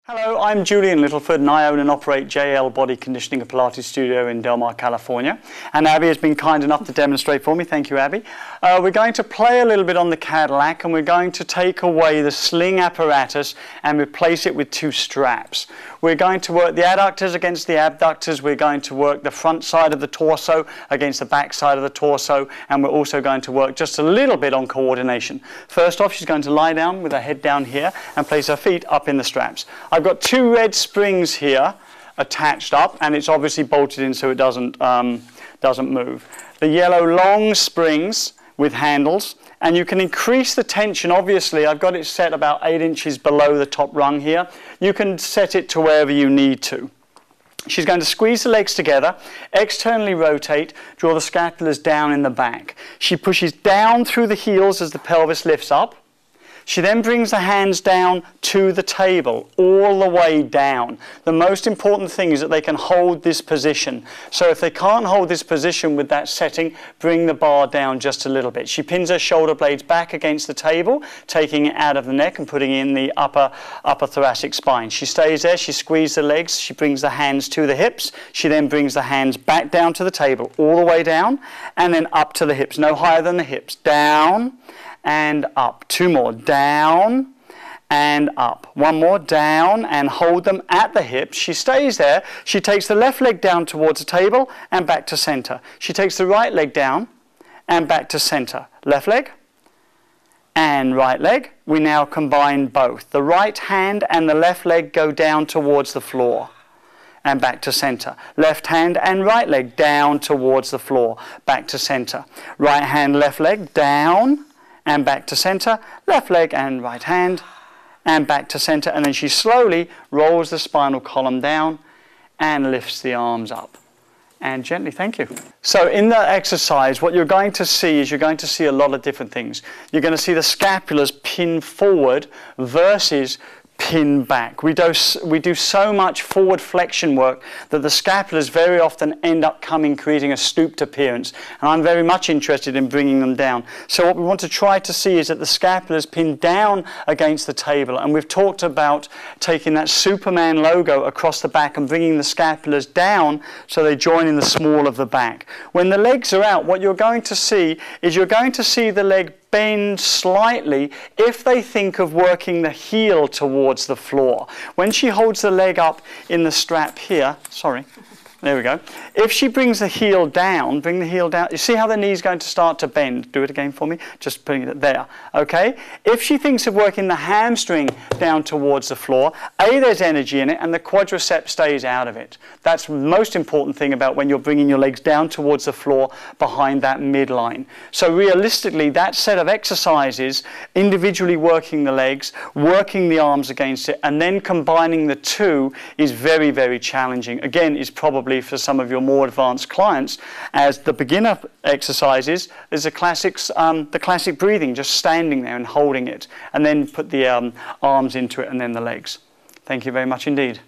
Hello, I'm Julian Littleford and I own and operate JL Body Conditioning and Pilates Studio in Del Mar, California. And Abby has been kind enough to demonstrate for me. Thank you, Abby. We're going to play a little bit on the Cadillac and we're going to take away the sling apparatus and replace it with two straps. We're going to work the adductors against the abductors. We're going to work the front side of the torso against the back side of the torso. And we're also going to work just a little bit on coordination. First off, she's going to lie down with her head down here and place her feet up in the straps. I've got two red springs here attached up, and it's obviously bolted in so it doesn't move. The yellow long springs with handles, and you can increase the tension. Obviously, I've got it set about 8 inches below the top rung here. You can set it to wherever you need to. She's going to squeeze the legs together, externally rotate, draw the scapulars down in the back. She pushes down through the heels as the pelvis lifts up. She then brings the hands down to the table, all the way down. The most important thing is that they can hold this position. So if they can't hold this position with that setting, bring the bar down just a little bit. She pins her shoulder blades back against the table, taking it out of the neck and putting it in the upper thoracic spine. She stays there, she squeezes the legs, she brings the hands to the hips. She then brings the hands back down to the table, all the way down, and then up to the hips, no higher than the hips. Down and up. Two more. Down and up. One more. Down and hold them at the hips. She stays there. She takes the left leg down towards the table and back to center. She takes the right leg down and back to center. Left leg and right leg. We now combine both. The right hand and the left leg go down towards the floor and back to center. Left hand and right leg down towards the floor, back to center. Right hand, left leg down and back to center, left leg and right hand, and back to center. And then she slowly rolls the spinal column down and lifts the arms up. And gently, thank you. So in the exercise, what you're going to see is you're going to see a lot of different things. You're going to see the scapulars pin forward versus pin back. We do so much forward flexion work that the scapulars very often end up creating a stooped appearance. And I'm very much interested in bringing them down. So what we want to try to see is that the scapulars pin down against the table. And we've talked about taking that Superman logo across the back and bringing the scapulars down so they join in the small of the back. When the legs are out, what you're going to see is you're going to see the leg bend slightly if they think of working the heel towards the floor. When she holds the leg up in the strap here, there we go. If she brings the heel down, bring the heel down, you see how the knee's going to start to bend? Do it again for me, just putting it there, okay? If she thinks of working the hamstring down towards the floor, there's energy in it and the quadricep stays out of it. That's the most important thing about when you're bringing your legs down towards the floor behind that midline. So realistically, that set of exercises, individually working the legs, working the arms against it, and then combining the two is very, very challenging. Again, is probably for some of your more advanced clients, as the beginner exercises is the classic breathing, just standing there and holding it, and then put the arms into it and then the legs. Thank you very much indeed.